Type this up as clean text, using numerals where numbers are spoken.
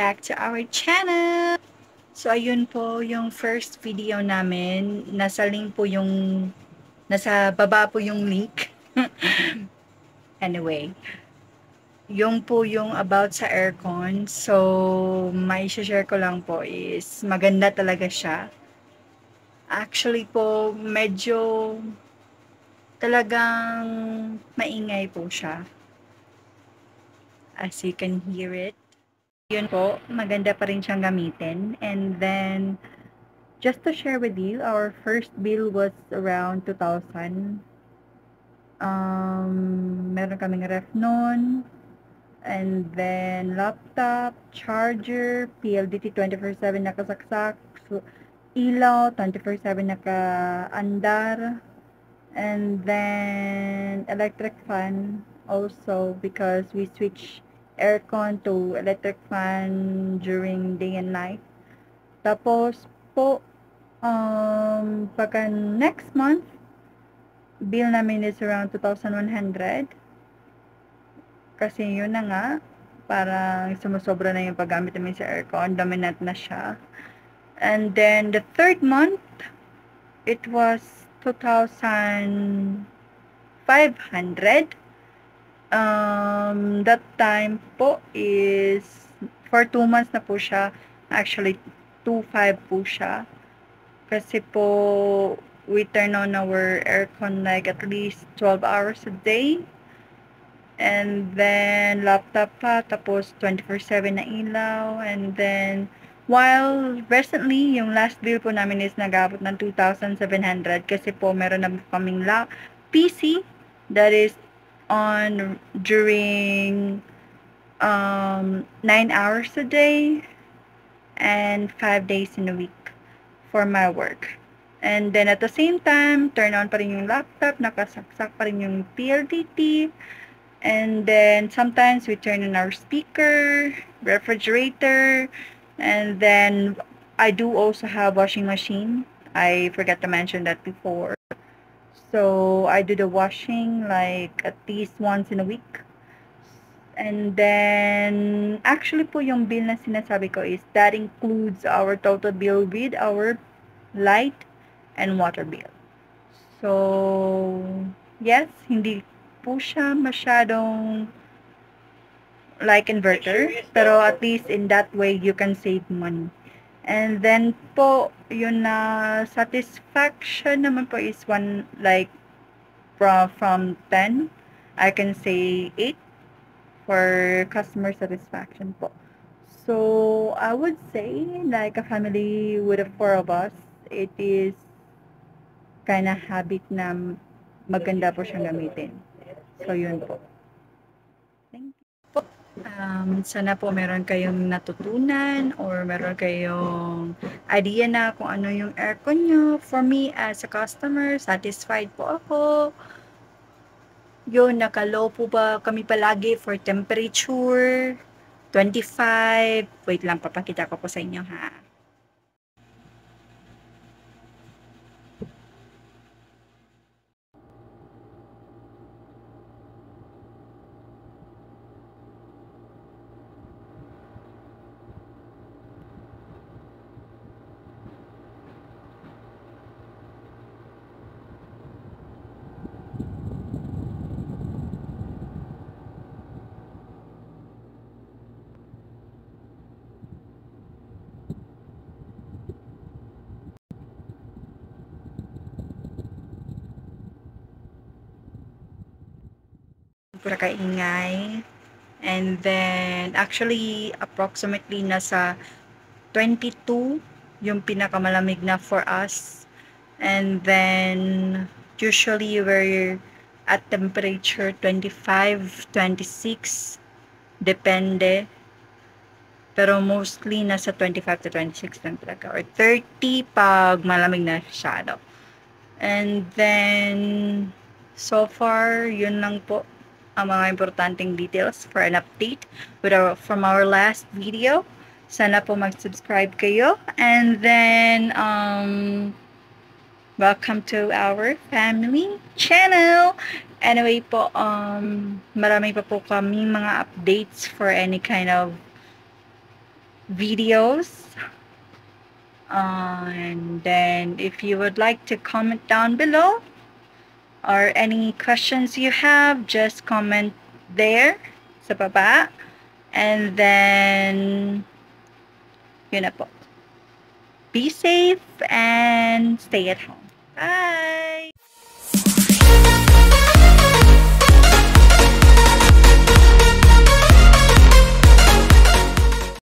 back to our channel! So, ayun po yung first video namin. Nasa baba po yung link. Anyway, yung po yung about sa aircon. So, may share ko lang po is maganda talaga siya. Actually po, medyo talagang maingay po siya. As you can hear it. Yun po, maganda pa rin siyang gamitin. And then, just to share with you, our first bill was around 2,000. Meron kaming ref noon. And then, laptop, charger, PLDT 24/7 nakasaksak, ilaw, 24/7 nakaandar. And then, electric fan also because we switch aircon to electric fan during day and night. Tapos po, pagka next month, bill namin is around 2,100. Kasi yun na nga, parang sumusobra na yung paggamit namin sa aircon, dominant na siya. And then, the third month, it was 2,500. That time po is, for 2 months na po siya. Actually, 2,500 po siya. Kasi po, we turn on our aircon like at least 12 hours a day. And then, laptop pa, tapos 24/7 na ilaw. And then, while recently, yung last bill po namin is nag-abot ng 2,700 kasi po meron na kaming PC that is on during 9 hours a day and 5 days in a week for my work. And then at the same time, turn on pa rin yung laptop, nakasaksak pa rin yung PLDT. And then sometimes we turn on our speaker, refrigerator, and then I do also have washing machine. I forgot to mention that before. So I do the washing like at least once in a week. And then actually po yung bill na sinasabi ko is that includes our total bill with our light and water bill. So yes, hindi po siya masyadong like inverter, pero at least in that way you can save money. And then po, yun na satisfaction naman po is one like from 10, I can say 8 for customer satisfaction po. So, I would say like a family with the 4 of us, it is kind of habit na maganda po siyang gamitin. So, yun po. Thank you. Sana po meron kayong natutunan or meron kayong idea na kung ano yung aircon nyo. For me, as a customer, satisfied po ako. Yun, naka-low po ba kami palagi for temperature? 25. Wait lang, papakita ko po sa inyo ha. Pura kaingay. And then, actually, approximately nasa 22 yung pinakamalamig na for us. And then, usually we're at temperature 25, 26. Depende. Pero mostly nasa 25 to 26 lang talaga. Or 30 pag malamig na shadow. And then, so far, yun lang po ang mga importanteng details for an update from our last video. Sana po mag-subscribe kayo. And then, welcome to our family channel. Anyway po, marami pa po kami mga updates for any kind of videos. And then if you would like to comment down below or any questions you have, just comment there sa baba. And then, yun na po. Be safe and stay at home. Bye!